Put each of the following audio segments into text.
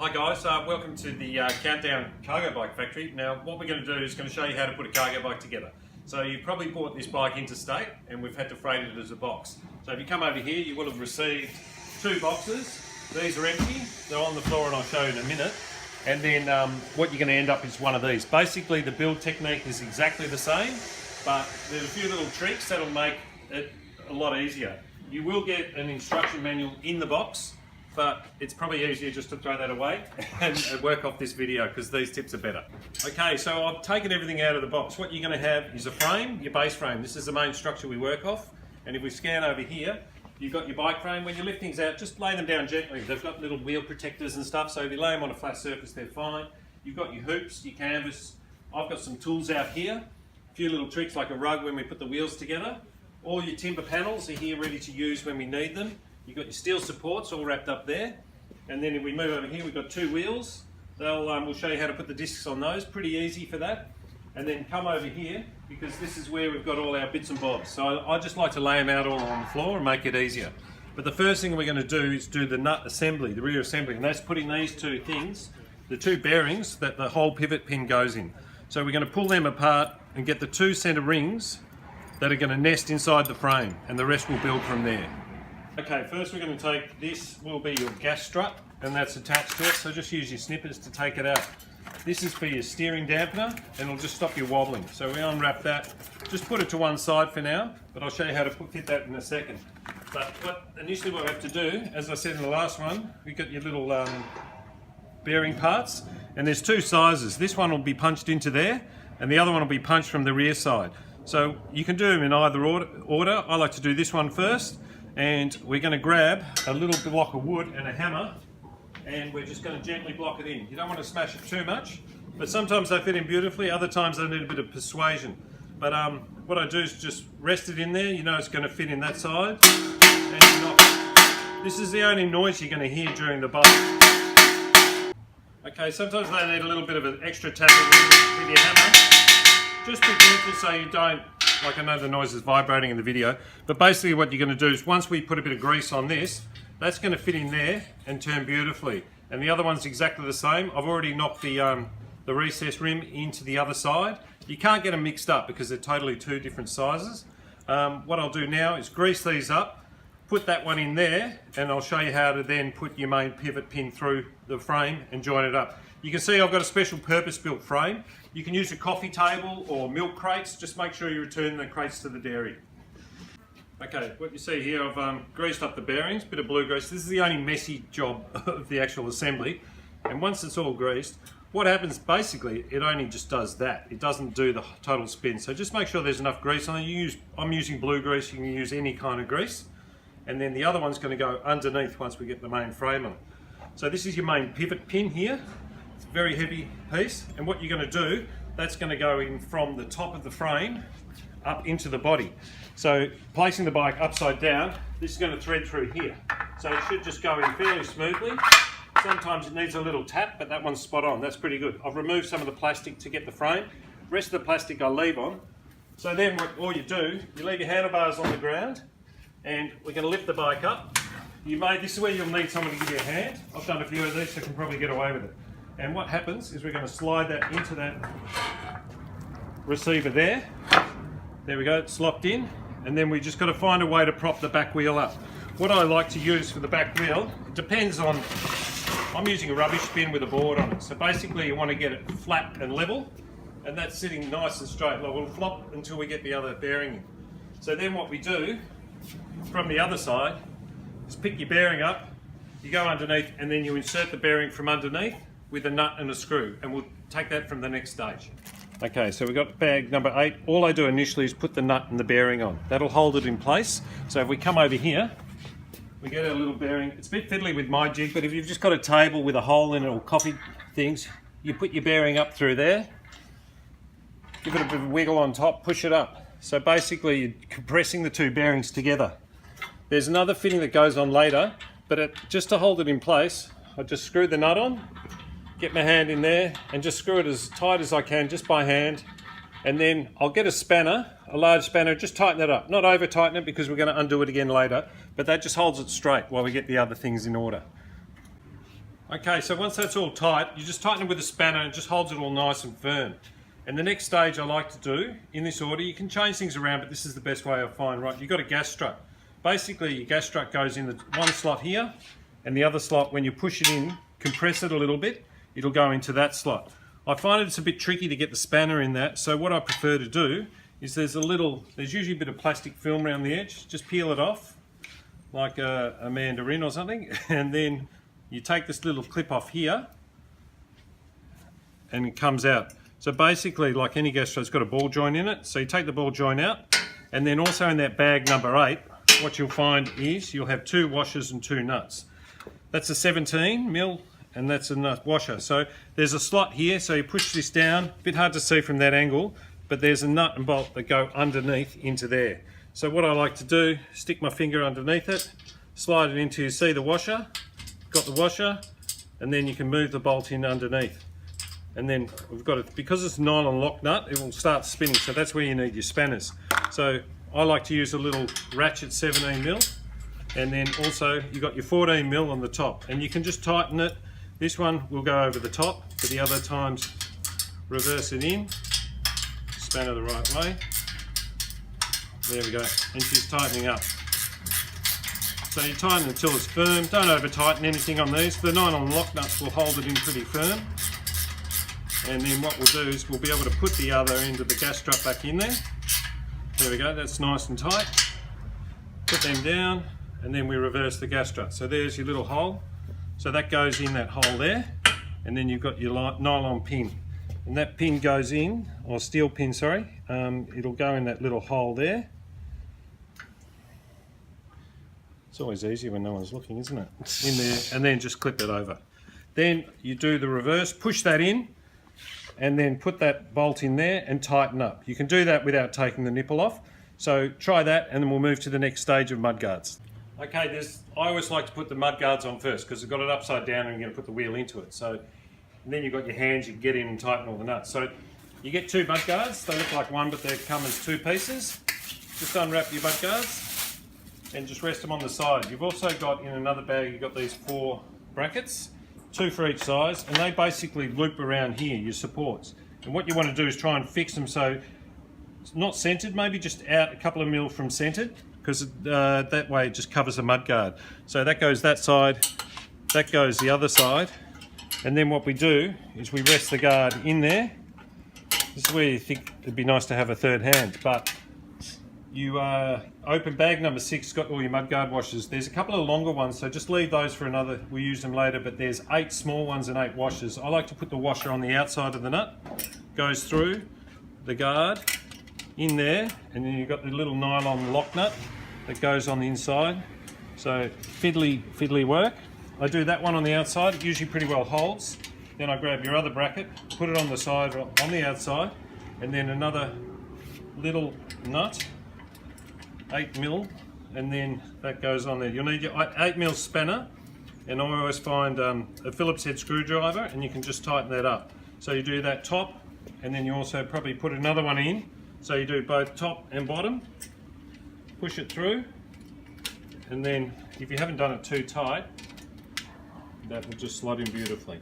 Hi guys, welcome to the Countdown Cargo Bike Factory. Now what we're going to do is going to show you how to put a cargo bike together. So you've probably bought this bike interstate and we've had to freight it as a box. So if you come over here you will have received two boxes. These are empty, they're on the floor and I'll show you in a minute. And then what you're going to end up is one of these. Basically the build technique is exactly the same, but there's a few little tricks that'll make it a lot easier. You will get an instruction manual in the box, but it's probably easier just to throw that away and work off this video because these tips are better. Okay, so I've taken everything out of the box. What you're going to have is a frame, your base frame. This is the main structure we work off. And if we scan over here, you've got your bike frame. When you lift things out, just lay them down gently. They've got little wheel protectors and stuff, so if you lay them on a flat surface, they're fine. You've got your hoops, your canvas. I've got some tools out here. A few little tricks like a rug when we put the wheels together. All your timber panels are here ready to use when we need them. You've got your steel supports all wrapped up there. And then if we move over here, we've got two wheels. We'll show you how to put the discs on those, pretty easy for that. And then come over here, because this is where we've got all our bits and bobs. So I just like to lay them out all on the floor and make it easier. But the first thing we're going to do is do the nut assembly, the rear assembly, and that's putting these two things, the two bearings that the whole pivot pin goes in. So we're going to pull them apart and get the two center rings that are going to nest inside the frame, and the rest will build from there. Okay, first we're going to take this, will be your gas strut, and that's attached to it, so just use your snippers to take it out. This is for your steering dampener, and it'll just stop you wobbling. So we unwrap that, just put it to one side for now, but I'll show you how to fit that in a second. But initially what we have to do, as I said in the last one, we've got your little bearing parts, and there's two sizes. This one will be punched into there, and the other one will be punched from the rear side. So you can do them in either order. I like to do this one first. And we're going to grab a little block of wood and a hammer, and we're just going to gently block it in. You don't want to smash it too much, but sometimes they fit in beautifully, other times they need a bit of persuasion. But what I do is just rest it in there. You know it's going to fit in that side, and you knock it. This is the only noise you're going to hear during the bike. Okay, sometimes they need a little bit of an extra tapping with your hammer. Just be careful so you don't, like I know the noise is vibrating in the video, but basically what you're going to do is once we put a bit of grease on this, that's going to fit in there and turn beautifully. And the other one's exactly the same. I've already knocked the recess rim into the other side. You can't get them mixed up because they're totally two different sizes. What I'll do now is grease these up, put that one in there, and I'll show you how to then put your main pivot pin through the frame and join it up. You can see I've got a special purpose-built frame. You can use a coffee table or milk crates. Just make sure you return the crates to the dairy. Okay, what you see here, I've greased up the bearings, bit of blue grease. This is the only messy job of the actual assembly. And once it's all greased, what happens basically, it only just does that. It doesn't do the total spin. So just make sure there's enough grease on it. I'm using blue grease, you can use any kind of grease. And then the other one's going to go underneath once we get the main frame on it. So this is your main pivot pin here. Very heavy piece, and what you're going to do, that's going to go in from the top of the frame up into the body. So placing the bike upside down, this is going to thread through here. So it should just go in fairly smoothly. Sometimes it needs a little tap, but that one's spot on. That's pretty good. I've removed some of the plastic to get the frame. The rest of the plastic I'll leave on. So then all you do, you leave your handlebars on the ground, and we're going to lift the bike up. This is where you'll need someone to give you a hand. I've done a few of these, so I can probably get away with it. And what happens is we're going to slide that into that receiver there. There we go, it's locked in. And then we just got to find a way to prop the back wheel up. What I like to use for the back wheel, it depends on, I'm using a rubbish bin with a board on it. So basically you want to get it flat and level, and that's sitting nice and straight. We'll flop until we get the other bearing in. So then what we do from the other side is pick your bearing up, you go underneath, and then you insert the bearing from underneath with a nut and a screw, and we'll take that from the next stage. Okay, so we've got bag number 8. All I do initially is put the nut and the bearing on. That'll hold it in place. So if we come over here, we get our little bearing. It's a bit fiddly with my jig, but if you've just got a table with a hole in it or coffee things, you put your bearing up through there, give it a bit of a wiggle on top, push it up. So basically you're compressing the two bearings together. There's another fitting that goes on later, but just to hold it in place, I just screw the nut on, get my hand in there and just screw it as tight as I can just by hand, and then I'll get a spanner, a large spanner, just tighten it up. Not over tighten it because we're going to undo it again later, but that just holds it straight while we get the other things in order. Okay, so once that's all tight, you just tighten it with a spanner and it just holds it all nice and firm. And the next stage I like to do, in this order, you can change things around, but this is the best way I find. Right, you've got a gas strut. Basically, your gas strut goes in the one slot here, and the other slot, when you push it in, compress it a little bit, it'll go into that slot. I find it's a bit tricky to get the spanner in that, so what I prefer to do is there's usually a bit of plastic film around the edge, just peel it off, like a mandarin or something, and then you take this little clip off here and it comes out. So basically, like any gas strut, it's got a ball joint in it. So you take the ball joint out, and then also in that bag number 8, what you'll find is you'll have 2 washers and 2 nuts. That's a 17mm and that's a nut washer. So there's a slot here, so you push this down, a bit hard to see from that angle, but there's a nut and bolt that go underneath into there. So what I like to do, stick my finger underneath it, slide it into, you see the washer, got the washer, and then you can move the bolt in underneath. And then we've got it, because it's a nylon lock nut, it will start spinning, so that's where you need your spanners. So I like to use a little ratchet 17mm, and then also you've got your 14mm on the top, and you can just tighten it. This one will go over the top, but the other times reverse it in, spanner the right way. There we go, and she's tightening up. So you tighten until it's firm. Don't over tighten anything on these. The nylon lock nuts will hold it in pretty firm. And then what we'll do is we'll be able to put the other end of the gas strut back in there. There we go, that's nice and tight. Put them down, and then we reverse the gas strut. So there's your little hole. So that goes in that hole there, and then you've got your nylon pin. And that pin goes in, or steel pin, sorry, it'll go in that little hole there. It's always easier when no one's looking, isn't it? In there, and then just clip it over. Then you do the reverse, push that in, and then put that bolt in there and tighten up. You can do that without taking the nipple off. So try that, and then we'll move to the next stage of mudguards. Okay, I always like to put the mudguards on first because I've got it upside down and you're going to put the wheel into it. So and then you've got your hands, you can get in and tighten all the nuts. So you get 2 mudguards. They look like one, but they come as 2 pieces. Just unwrap your mudguards and just rest them on the side. You've also got in another bag, you've got these 4 brackets, 2 for each size, and they basically loop around here, your supports. And what you want to do is try and fix them so it's not centered, maybe just out a couple of mil from centered, because that way it just covers the mudguard. So that goes that side, that goes the other side, and then what we do is we rest the guard in there. This is where you think it'd be nice to have a third hand, but you open bag number 6, got all your mudguard washers. There's a couple of longer ones, so just leave those for another, we'll use them later, but there's 8 small ones and 8 washers. I like to put the washer on the outside of the nut, goes through the guard, in there, and then you've got the little nylon lock nut that goes on the inside. So fiddly work. I do that one on the outside, it usually pretty well holds. Then I grab your other bracket, put it on the side, on the outside, and then another little nut, 8mm, and then that goes on there. You'll need your 8mm spanner, and I always find a Phillips head screwdriver, and you can just tighten that up. So you do that top, and then you also probably put another one in. So you do both top and bottom, push it through, and then if you haven't done it too tight, that will just slot in beautifully.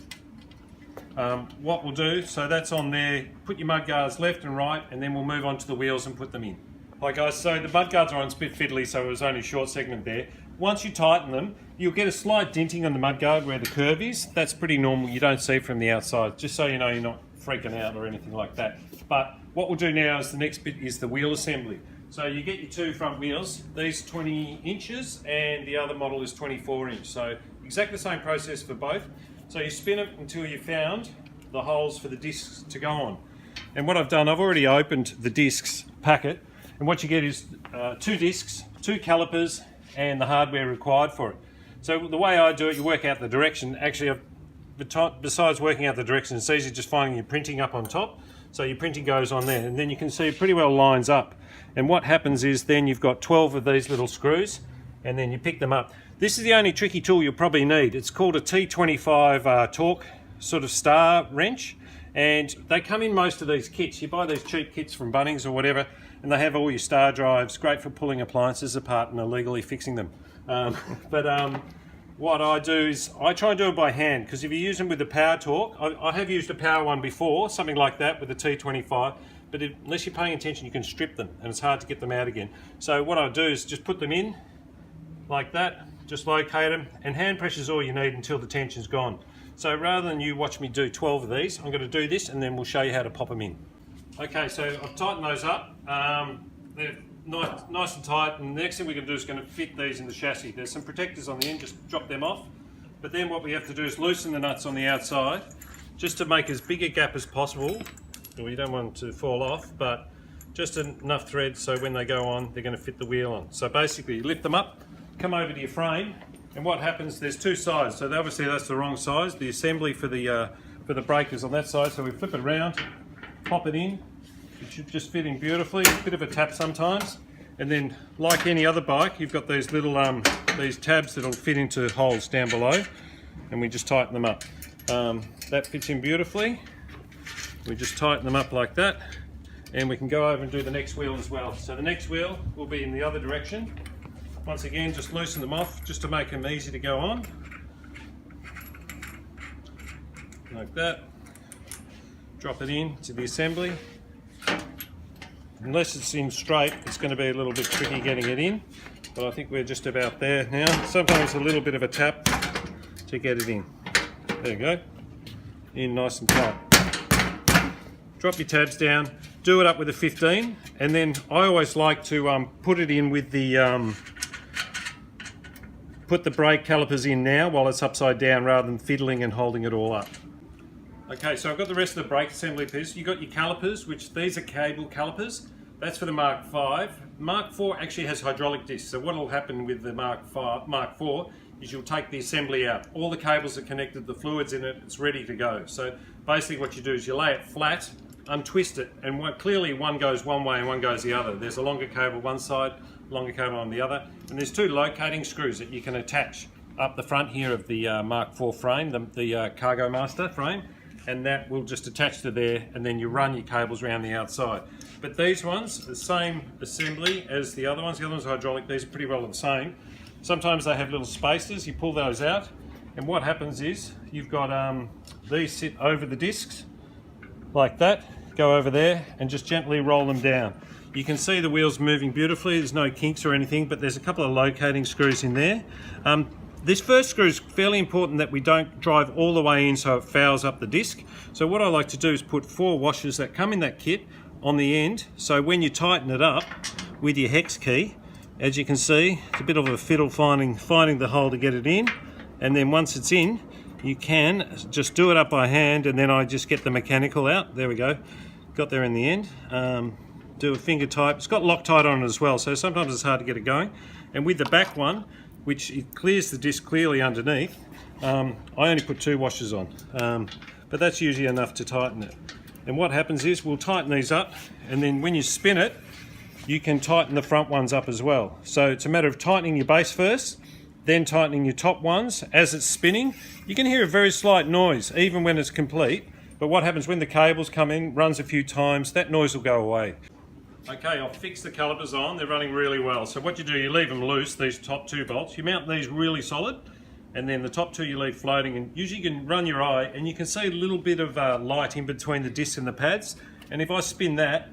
What we'll do, so that's on there, put your mudguards left and right, and then we'll move on to the wheels and put them in. Hi guys, so the mudguards are on, it's a bit fiddly, so it was only a short segment there. Once you tighten them, you'll get a slight dinting on the mudguard where the curve is. That's pretty normal, you don't see from the outside, just so you know you're not freaking out or anything like that. But what we'll do now is the next bit is the wheel assembly. So you get your 2 front wheels, these 20 inches and the other model is 24 inch. So exactly the same process for both. So you spin it until you've found the holes for the discs to go on. And what I've done, I've already opened the discs packet, and what you get is 2 discs, 2 calipers, and the hardware required for it. So the way I do it, you work out the direction. Actually, besides working out the direction, it's easy just finding your printing up on top. So your printing goes on there, and then you can see it pretty well lines up. And what happens is then you've got 12 of these little screws, and then you pick them up. This is the only tricky tool you'll probably need. It's called a T25 torque sort of star wrench, and they come in most of these kits. You buy these cheap kits from Bunnings or whatever, and they have all your star drives, great for pulling appliances apart and illegally fixing them. what I do is I try and do it by hand, because if you use them with the power torque, I have used a power one before, something like that with the T25, but unless you're paying attention you can strip them and it's hard to get them out again. So what I do is just put them in like that, just locate them, and hand pressure is all you need until the tension's gone. So rather than you watch me do 12 of these, I'm going to do this and then we'll show you how to pop them in. Okay, so I've tightened those up. They're nice and tight, and the next thing we're going to do is going to fit these in the chassis. There's some protectors on the end, just drop them off. But then what we have to do is loosen the nuts on the outside, just to make as big a gap as possible. Well, you don't want them to fall off, but just enough thread so when they go on, they're going to fit the wheel on. So basically you lift them up, come over to your frame, and what happens, there's two sides. So obviously that's the wrong size. The assembly for the brake is on that side, so we flip it around, pop it in. It should just fit in beautifully, a bit of a tap sometimes. And then, like any other bike, you've got these little these tabs that'll fit into holes down below, and we just tighten them up. That fits in beautifully. We just tighten them up like that, and we can go over and do the next wheel as well. So the next wheel will be in the other direction. Once again, just loosen them off, just to make them easy to go on. Like that. Drop it in to the assembly. Unless it's in straight, it's going to be a little bit tricky getting it in, but I think we're just about there now. Sometimes a little bit of a tap to get it in. There you go, in nice and tight. Drop your tabs down, do it up with a 15, and then I always like to put it in with the put the brake calipers in now while it's upside down, rather than fiddling and holding it all up. Okay, so I've got the rest of the brake assembly piece. You've got your calipers, which these are cable calipers. That's for the Mark V. Mark IV actually has hydraulic discs. So what will happen with the Mark IV is you'll take the assembly out. All the cables are connected, the fluid's in it, it's ready to go. So basically what you do is you lay it flat, untwist it, and clearly one goes one way and one goes the other. There's a longer cable one side, longer cable on the other, and there's two locating screws that you can attach up the front here of the Mark IV frame, the Cargo Master frame. And that will just attach to there, and then you run your cables around the outside. But these ones, the same assembly as the other ones. The other ones are hydraulic, these are pretty well the same. Sometimes they have little spacers, you pull those out, and what happens is you've got these sit over the discs like that, go over there and just gently roll them down. You can see the wheels moving beautifully, there's no kinks or anything, but there's a couple of locating screws in there. This first screw is fairly important that we don't drive all the way in so it fouls up the disc. So what I like to do is put 4 washers that come in that kit on the end, so when you tighten it up with your hex key, as you can see, it's a bit of a fiddle finding the hole to get it in, and then once it's in, you can just do it up by hand, and then I just get the mechanical out. There we go, got there in the end. Do a finger type. It's got Loctite on it as well, so sometimes it's hard to get it going. And with the back one, which it clears the disc clearly underneath, I only put 2 washers on, but that's usually enough to tighten it. And what happens is we'll tighten these up, and then when you spin it, you can tighten the front ones up as well. So it's a matter of tightening your base first, then tightening your top ones. As it's spinning, you can hear a very slight noise even when it's complete, but what happens when the cables come in, runs a few times, that noise will go away. Okay, I've fixed the calipers on, they're running really well. So what you do, you leave them loose, these top 2 bolts. You mount these really solid, and then the top 2 you leave floating, and usually you can run your eye and you can see a little bit of light in between the discs and the pads. And if I spin that,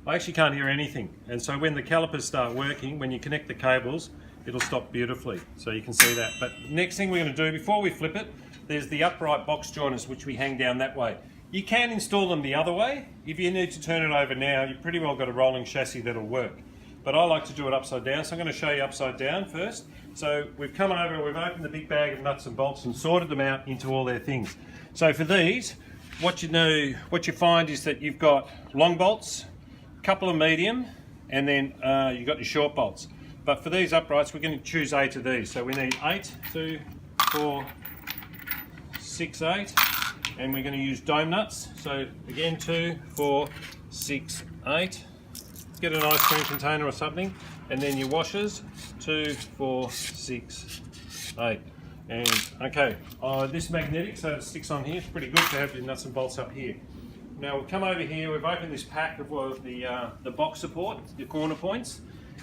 I actually can't hear anything. And so when the calipers start working, when you connect the cables, it'll stop beautifully. So you can see that. But next thing we're going to do, before we flip it, there's the upright box joiners which we hang down that way. You can install them the other way. If you need to turn it over now, you've pretty well got a rolling chassis that'll work. But I like to do it upside down, so I'm going to show you upside down first. So we've come over, we've opened the big bag of nuts and bolts and sorted them out into all their things. So for these, what you find is that you've got long bolts, a couple of medium, and then you've got your short bolts. But for these uprights, we're going to choose 8 of these. So we need 8, 2, 4, 6, 8. And we're going to use dome nuts. So again, 2, 4, 6, 8. Get an ice cream container or something, and then your washers, 2, 4, 6, 8. And okay, this magnetic, so it sticks on here. It's pretty good to have your nuts and bolts up here. Now we'll come over here. We've opened this pack of the box support, the corner points,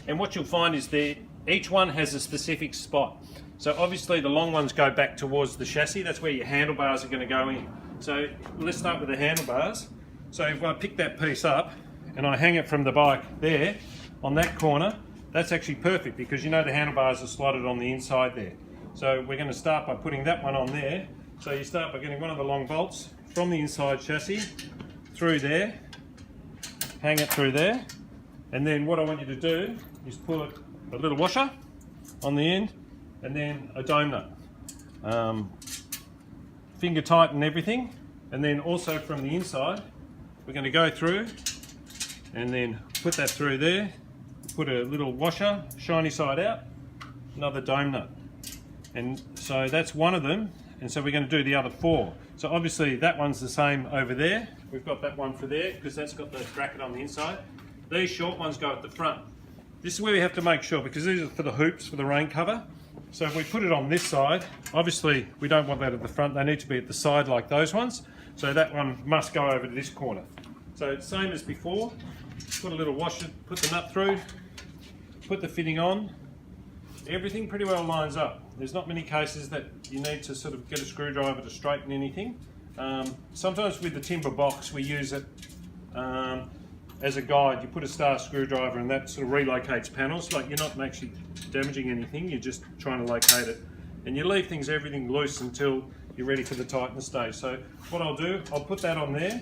and what you'll find is each one has a specific spot. So obviously the long ones go back towards the chassis. That's where your handlebars are going to go in. So let's start with the handlebars. So if I pick that piece up and I hang it from the bike there on that corner, that's actually perfect because you know the handlebars are slotted on the inside there. So we're going to start by putting that one on there. So you start by getting one of the long bolts from the inside chassis through there, hang it through there, and then what I want you to do is put a little washer on the end and then a dome nut. Finger tighten everything, and then also from the inside we're going to go through and then put that through there, put a little washer, shiny side out, another dome nut. And so that's one of them, and so we're going to do the other 4. So obviously that one's the same over there. We've got that one for there because that's got the bracket on the inside. These short ones go at the front. This is where we have to make sure, because these are for the hoops for the rain cover. So if we put it on this side, obviously we don't want that at the front. They need to be at the side like those ones. So that one must go over to this corner. So same as before, put a little washer, put the nut through, put the fitting on. Everything pretty well lines up. There's not many cases that you need to sort of get a screwdriver to straighten anything. Sometimes with the timber box we use it as a guide. You put a star screwdriver and that sort of relocates panels. Like you're not actually damaging anything, you're just trying to locate it. And you leave everything loose until you're ready for the tightness stage. So what I'll do, I'll put that on there.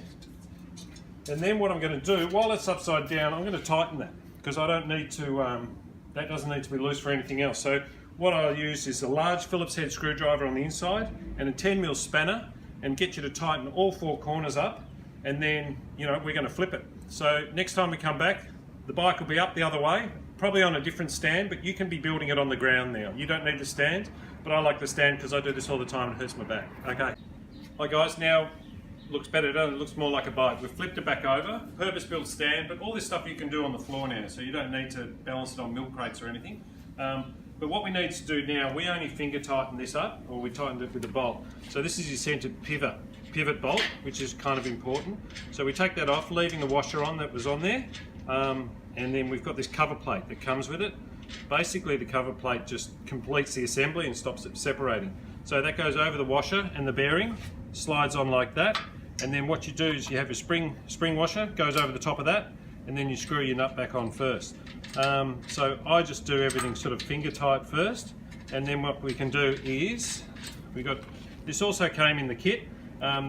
And then what I'm going to do, while it's upside down, I'm going to tighten that because I don't need to, that doesn't need to be loose for anything else. So what I'll use is a large Phillips head screwdriver on the inside and a 10mm spanner, and get you to tighten all 4 corners up, and then we're going to flip it. So next time we come back, the bike will be up the other way, probably on a different stand, but you can be building it on the ground now. You don't need the stand, but I like the stand because I do this all the time and it hurts my back. Okay. Hi guys, now looks better, doesn't it? It looks more like a bike. We've flipped it back over, purpose-built stand, but all this stuff you can do on the floor now, so you don't need to balance it on milk crates or anything. But what we need to do now, we only finger tighten this up, or we tightened it with a bolt. So this is your centered pivot bolt, which is kind of important. So we take that off, leaving the washer on that was on there, and then we've got this cover plate that comes with it. Basically the cover plate just completes the assembly and stops it separating. So that goes over the washer, and the bearing slides on like that. And then what you do is you have a spring washer, goes over the top of that, and then you screw your nut back on first. So I just do everything sort of finger tight first, and then what we can do is, this also came in the kit.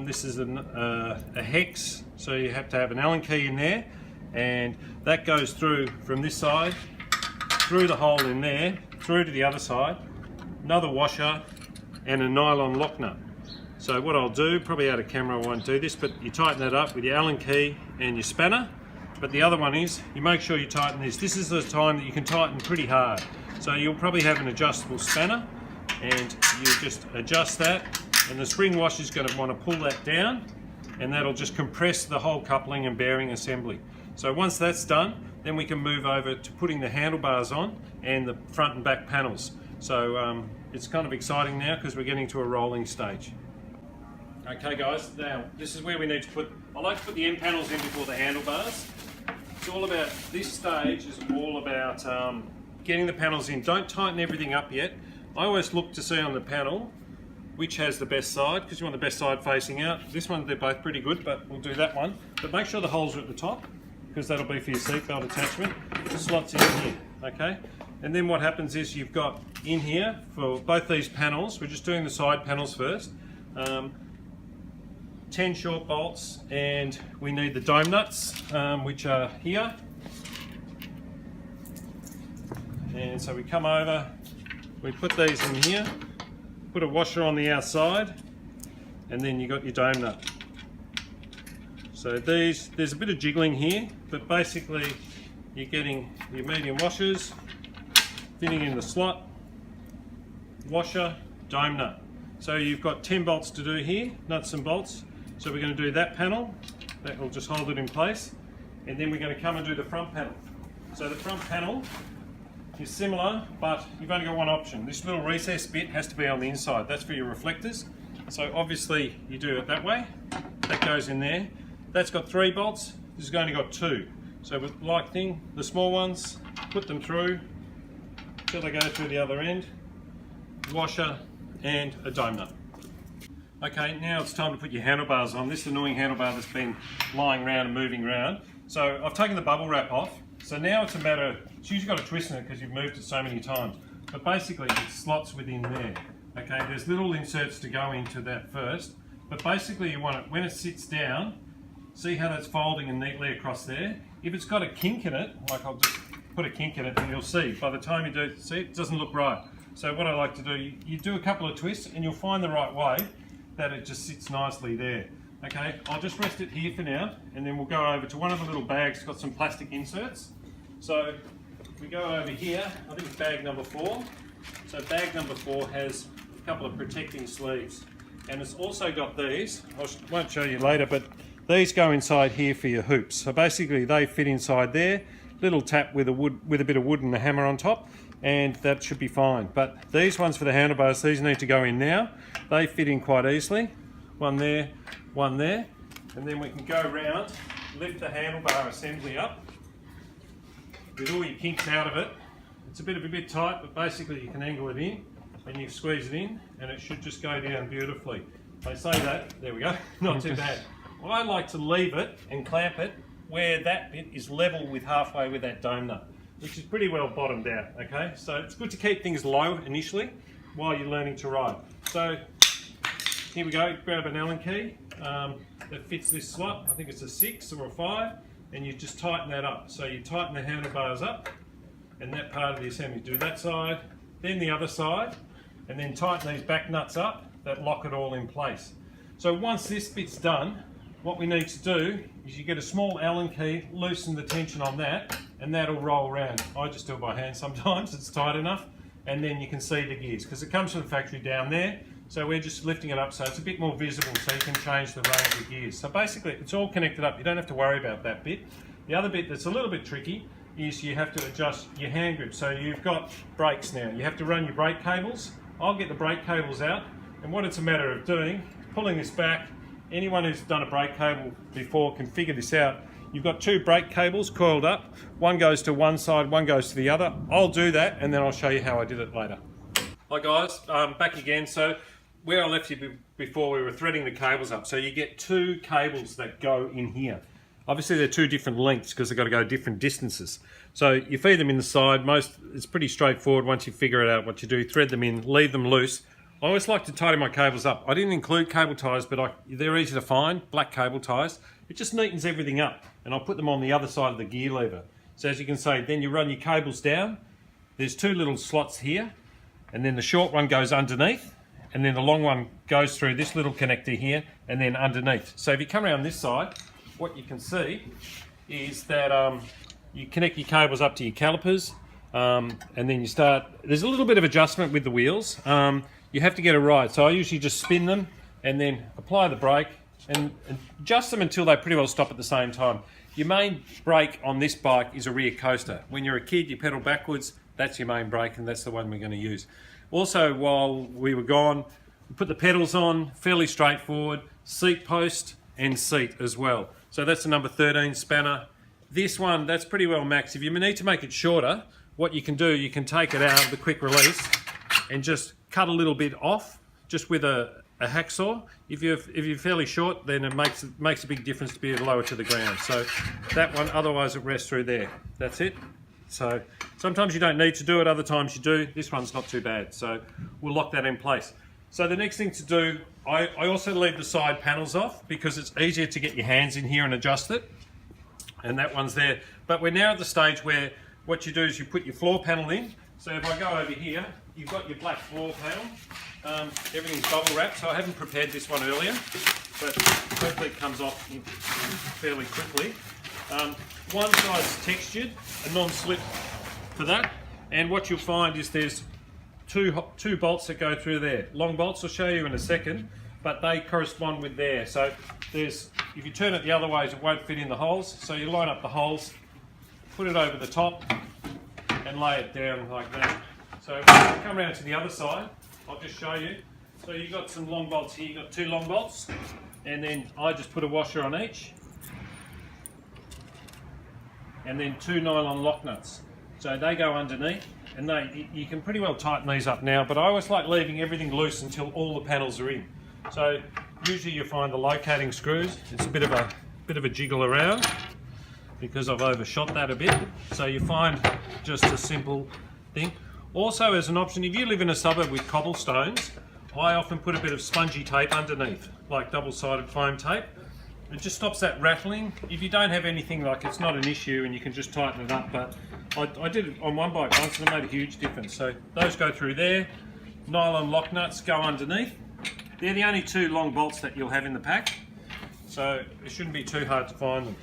This is a hex, so you have to have an Allen key in there, and that goes through from this side, through the hole in there, through to the other side, another washer, and a nylon lock nut. So what I'll do, probably out of camera I won't do this, but you tighten that up with your Allen key and your spanner. But the other one is, you make sure you tighten this. This is the time that you can tighten pretty hard. So you'll probably have an adjustable spanner, and you just adjust that, and the spring washer is going to want to pull that down, and that'll just compress the whole coupling and bearing assembly. So once that's done, then we can move over to putting the handlebars on and the front and back panels. So it's kind of exciting now because we're getting to a rolling stage. Okay guys, now this is where we need to put, I like to put the end panels in before the handlebars. It's all about, this stage is all about getting the panels in. Don't tighten everything up yet. I always look to see on the panel which has the best side, because you want the best side facing out. This one, they're both pretty good, but we'll do that one. But make sure the holes are at the top, because that'll be for your seatbelt attachment. The slots in here, okay? And then what happens is you've got in here, for both these panels, we're just doing the side panels first, 10 short bolts, and we need the dome nuts, which are here. And so we come over, we put these in here, put a washer on the outside, and then you got your dome nut. So these, there's a bit of jiggling here, but basically you're getting your medium washers, fitting in the slot, washer, dome nut. So you've got 10 bolts to do here, nuts and bolts. So we're going to do that panel, that will just hold it in place, and then we're going to come and do the front panel. So the front panel is similar, but you've only got one option. This little recess bit has to be on the inside, that's for your reflectors. So obviously you do it that way, that goes in there. That's got 3 bolts, this has only got 2. So with like thing, the small ones, put them through, till they go through the other end, washer and a dome nut. Okay, now it's time to put your handlebars on. This annoying handlebar that's been lying around and moving around. So I've taken the bubble wrap off. So now it's a matter, it's usually got a twist in it because you've moved it so many times. But basically it slots within there. Okay, there's little inserts to go into that first. But basically you want it, when it sits down, see how that's folding and neatly across there? If it's got a kink in it, like I'll just put a kink in it and you'll see, by the time you do, see, it doesn't look right. So what I like to do, you do a couple of twists and you'll find the right way that it just sits nicely there. Okay, I'll just rest it here for now and then we'll go over to one of the little bags, it's got some plastic inserts. So we go over here, I think it's bag number 4. So bag number 4 has a couple of protecting sleeves. And it's also got these, I won't show you later, but these go inside here for your hoops. So basically they fit inside there, little tap with a bit of wood and a hammer on top, and that should be fine. But these ones for the handlebars, these need to go in now. They fit in quite easily. One there, and then we can go around, lift the handlebar assembly up with all your kinks out of it. It's a bit tight, but basically you can angle it in and you squeeze it in and it should just go down beautifully. They say that, there we go, not too bad. Well, I like to leave it and clamp it where that bit is level with halfway with that dome nut, which is pretty well bottomed out, okay? So it's good to keep things low initially while you're learning to ride. So here we go, grab an Allen key that fits this slot. I think it's a 6 or a 5, and you just tighten that up. So you tighten the handlebars up, and that part of the assembly, do that side, then the other side, and then tighten these back nuts up that lock it all in place. So once this bit's done, what we need to do is you get a small Allen key, loosen the tension on that, and that'll roll around. I just do it by hand sometimes, it's tight enough, and then you can see the gears, because it comes from the factory down there, so we're just lifting it up so it's a bit more visible so you can change the range of gears. So basically it's all connected up, you don't have to worry about that bit. The other bit that's a little bit tricky is you have to adjust your hand grip. So you've got brakes now, you have to run your brake cables. I'll get the brake cables out, and what it's a matter of doing, pulling this back. Anyone who's done a brake cable before can figure this out. You've got 2 brake cables coiled up, one goes to one side, one goes to the other. I'll do that and then I'll show you how I did it later. Hi guys, back again. So where I left you before, we were threading the cables up. So you get 2 cables that go in here. Obviously they're 2 different lengths because they've got to go different distances. So you feed them in the side, it's pretty straightforward once you figure it out what you do. Thread them in, leave them loose. I always like to tidy my cables up. I didn't include cable ties, but they're easy to find, black cable ties. It just neatens everything up, and I'll put them on the other side of the gear lever. So as you can see, then you run your cables down. There's 2 little slots here, and then the short one goes underneath, and then the long one goes through this little connector here, and then underneath. So if you come around this side, what you can see is that you connect your cables up to your calipers, and then you start, there's a little bit of adjustment with the wheels. You have to get it right. So I usually just spin them and then apply the brake and adjust them until they pretty well stop at the same time. Your main brake on this bike is a rear coaster. When you're a kid, you pedal backwards, that's your main brake, and that's the one we're going to use. Also, while we were gone, we put the pedals on, fairly straightforward, seat post and seat as well. So that's the number 13 spanner. This one, that's pretty well maxed. If you need to make it shorter, what you can do, you can take it out of the quick release and just cut a little bit off, just with a hacksaw. If you're fairly short, then it makes a big difference to be lower to the ground. So that one, otherwise it rests through there. That's it. So sometimes you don't need to do it, other times you do. This one's not too bad, so we'll lock that in place. So the next thing to do, I also leave the side panels off because it's easier to get your hands in here and adjust it. And that one's there. But we're now at the stage where what you do is you put your floor panel in. So if I go over here, you've got your black floor panel. Everything's bubble wrapped, so I haven't prepared this one earlier, but hopefully it comes off fairly quickly. One side's textured, a non-slip for that, and what you'll find is there's two bolts that go through there. Long bolts, I'll show you in a second, but they correspond with there. So if you turn it the other ways, it won't fit in the holes. So you line up the holes, put it over the top, and lay it down like that. So if I come around to the other side, I'll just show you. So you've got some long bolts here, you've got 2 long bolts, and then I just put a washer on each, and then 2 nylon lock nuts. So they go underneath, and you can pretty well tighten these up now, but I always like leaving everything loose until all the panels are in. So usually you find the locating screws, it's a bit of a jiggle around because I've overshot that a bit. So you find just a simple thing. Also, as an option, if you live in a suburb with cobblestones, I often put a bit of spongy tape underneath, like double-sided foam tape. It just stops that rattling. If you don't have anything, like, it's not an issue and you can just tighten it up, but I did it on one bike once and it made a huge difference. So those go through there. Nylon lock nuts go underneath. They're the only two long bolts that you'll have in the pack, so it shouldn't be too hard to find them.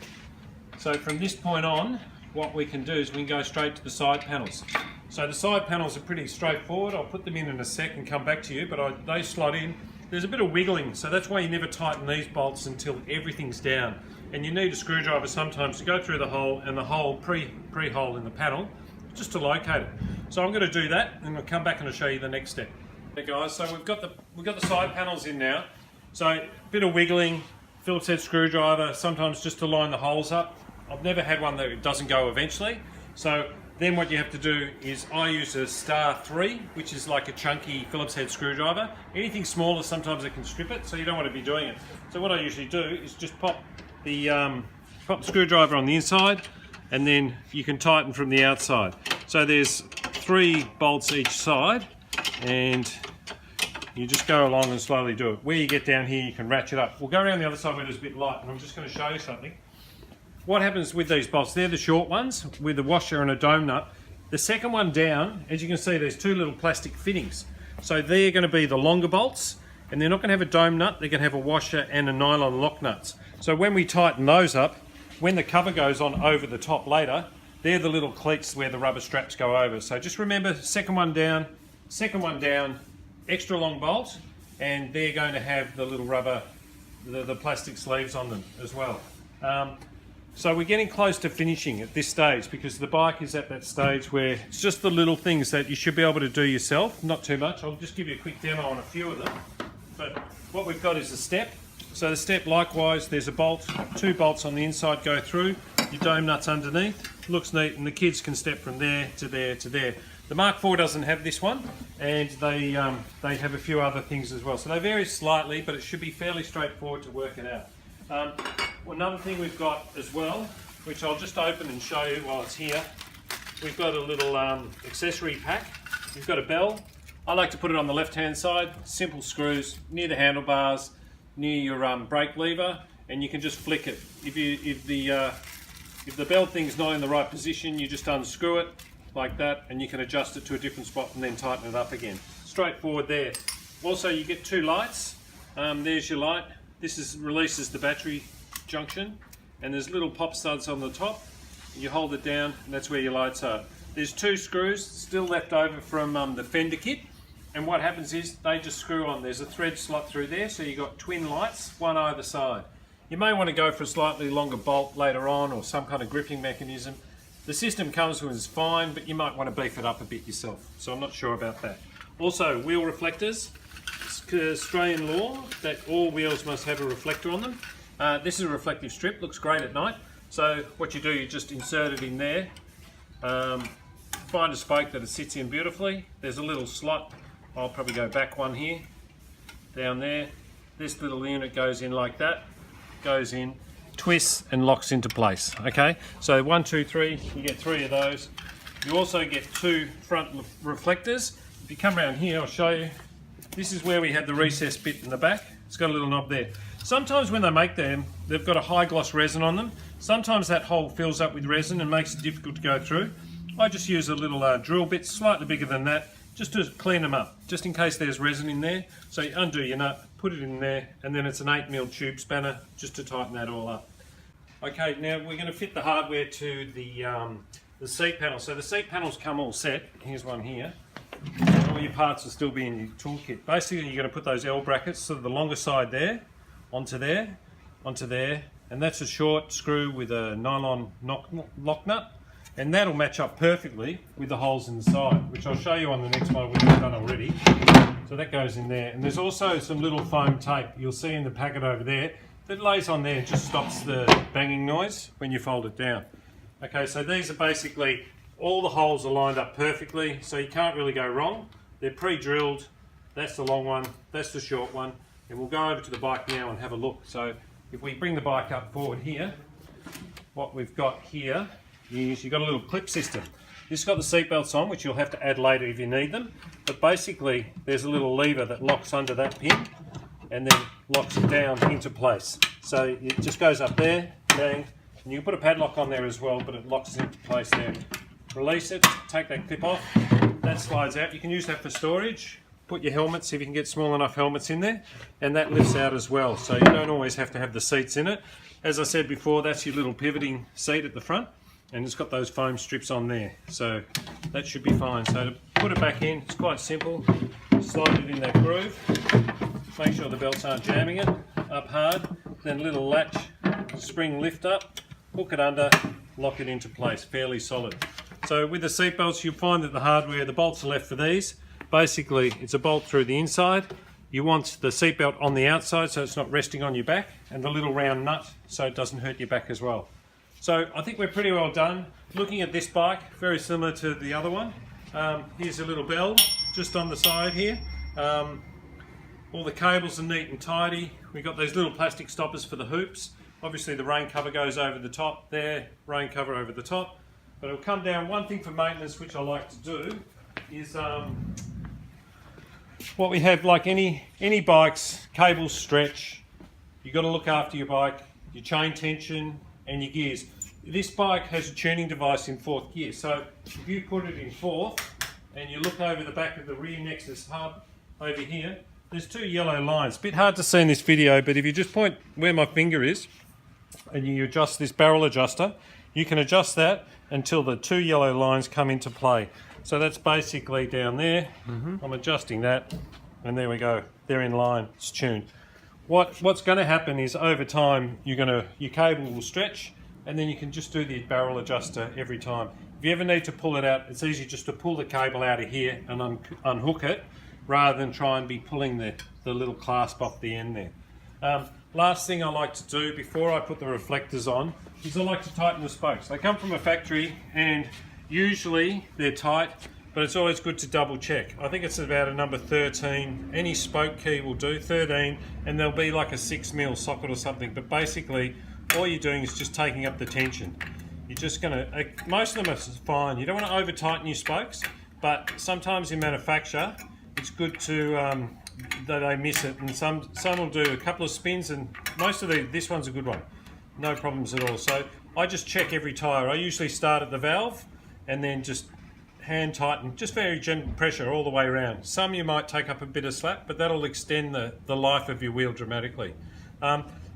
So from this point on, what we can do is we can go straight to the side panels. So the side panels are pretty straightforward. I'll put them in a sec and come back to you, but they slot in. There's a bit of wiggling, so that's why you never tighten these bolts until everything's down. And you need a screwdriver sometimes to go through the hole and the hole pre-hole in the panel, just to locate it. So I'm going to do that, and I'll come back and I'll show you the next step. Okay guys, so we've got the side panels in now. So a bit of wiggling, Phillips head screwdriver, sometimes just to line the holes up. I've never had one that it doesn't go eventually. So then what you have to do is I use a star 3, which is like a chunky Phillips head screwdriver. Anything smaller, sometimes it can strip it, so you don't want to be doing it. So what I usually do is just pop the screwdriver on the inside, and then you can tighten from the outside. So there's 3 bolts each side, and you just go along and slowly do it. Where you get down here, you can ratchet up. We'll go around the other side where it's a bit light, and I'm just going to show you something. What happens with these bolts, they're the short ones with a washer and a dome nut. The second one down, as you can see, there's 2 little plastic fittings. So they're going to be the longer bolts, and they're not going to have a dome nut, they're going to have a washer and a nylon lock nuts. So when we tighten those up, when the cover goes on over the top later, they're the little cleats where the rubber straps go over. So just remember, second one down, extra long bolt, and they're going to have the little rubber, the plastic sleeves on them as well. So we're getting close to finishing at this stage because the bike is at that stage where it's just the little things that you should be able to do yourself, not too much. I'll just give you a quick demo on a few of them. But what we've got is a step. So the step, likewise, there's a bolt, 2 bolts on the inside go through, your dome nuts underneath. Looks neat, and the kids can step from there to there to there. The Mark IV doesn't have this one, and they have a few other things as well. So they vary slightly, but it should be fairly straightforward to work it out. Another thing we've got as well, which I'll just open and show you while it's here, we've got a little accessory pack. We've got a bell. I like to put it on the left-hand side, simple screws near the handlebars, near your brake lever, and you can just flick it. If the bell thing's not in the right position, you just unscrew it like that, and you can adjust it to a different spot and then tighten it up again. Straightforward there. Also, you get 2 lights. There's your light. This releases the battery junction, and there's little pop studs on the top. You hold it down, and that's where your lights are. There's 2 screws still left over from the fender kit, and what happens is they just screw on. There's a thread slot through there, so you've got twin lights, one either side. You may want to go for a slightly longer bolt later on, or some kind of gripping mechanism. The system comes with is fine, but you might want to beef it up a bit yourself, so I'm not sure about that. Also, wheel reflectors. It's Australian law that all wheels must have a reflector on them. This is a reflective strip, looks great at night. So what you do, you just insert it in there. Find a spoke that it sits in beautifully. There's a little slot. I'll probably go back one here, down there. This little unit goes in like that, goes in, twists and locks into place. Okay, so 1, 2, 3, you get 3 of those. You also get 2 front reflectors. If you come around here, I'll show you. This is where we had the recessed bit in the back. It's got a little knob there. Sometimes when they make them, they've got a high gloss resin on them. Sometimes that hole fills up with resin and makes it difficult to go through. I just use a little drill bit, slightly bigger than that, just to clean them up, just in case there's resin in there. So you undo your nut, put it in there, and then it's an 8mm tube spanner just to tighten that all up. Okay, now we're going to fit the hardware to the seat panel. So the seat panels come all set. Here's one here. All your parts will still be in your toolkit. Basically, you're going to put those L brackets, so the longer side there, onto there, and that's a short screw with a nylon lock nut, and that'll match up perfectly with the holes in the side, which I'll show you on the next one we've done already. So that goes in there, and there's also some little foam tape you'll see in the packet over there that lays on there and just stops the banging noise when you fold it down. Okay, so these are basically all the holes are lined up perfectly, so you can't really go wrong. They're pre-drilled. That's the long one, that's the short one, and we'll go over to the bike now and have a look. So if we bring the bike up forward here, what we've got here is you've got a little clip system. This has got the seat belts on, which you'll have to add later if you need them, but basically there's a little lever that locks under that pin and then locks it down into place. So it just goes up there, bang, and you can put a padlock on there as well, but it locks into place there. Release it, take that clip off, that slides out. You can use that for storage. Put your helmets, if you can get small enough helmets in there, and that lifts out as well, so you don't always have to have the seats in it. As I said before, that's your little pivoting seat at the front, and it's got those foam strips on there, so that should be fine. So to put it back in, it's quite simple. Slide it in that groove, make sure the belts aren't jamming it, up hard, then a little latch, spring lift up, hook it under, lock it into place, fairly solid. So with the seat belts, you'll find that the hardware, the bolts are left for these. Basically, it's a bolt through the inside. You want the seatbelt on the outside so it's not resting on your back, and the little round nut so it doesn't hurt your back as well. So I think we're pretty well done. Looking at this bike, very similar to the other one. Here's a little bell just on the side here. All the cables are neat and tidy. We've got those little plastic stoppers for the hoops. Obviously the rain cover goes over the top there, rain cover over the top. But it'll come down. One thing for maintenance which I like to do is what we have, like any bikes, cables stretch. You've got to look after your bike, your chain tension and your gears. This bike has a tuning device in 4th gear, so if you put it in 4th and you look over the back of the rear Nexus hub over here, there's 2 yellow lines. Bit hard to see in this video, but if you just point where my finger is and you adjust this barrel adjuster, you can adjust that until the 2 yellow lines come into play. So that's basically down there. I'm adjusting that, and there we go. They're in line. It's tuned. What's going to happen is over time your cable will stretch, and then you can just do the barrel adjuster every time. If you ever need to pull it out, it's easy just to pull the cable out of here and unhook it, rather than try and be pulling the little clasp off the end there. Last thing I like to do before I put the reflectors on is I like to tighten the spokes. They come from a factory and usually they're tight, but it's always good to double check. I think it's about a number 13. Any spoke key will do, 13, and there'll be like a 6mm socket or something. But basically, all you're doing is just taking up the tension. You're just gonna, most of them are fine. You don't want to over tighten your spokes, but sometimes in manufacture, it's good to, that they miss it, and some will do a couple of spins, and most of this one's a good one. No problems at all. So I just check every tyre. I usually start at the valve, and then just hand tighten, just very gentle pressure all the way around. Some you might take up a bit of slack, but that'll extend the life of your wheel dramatically.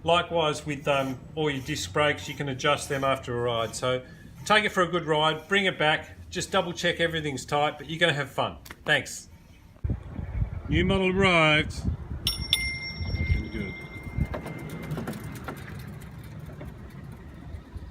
Likewise with all your disc brakes, you can adjust them after a ride. So take it for a good ride, bring it back, just double check everything's tight, but you're going to have fun. Thanks. New model arrived.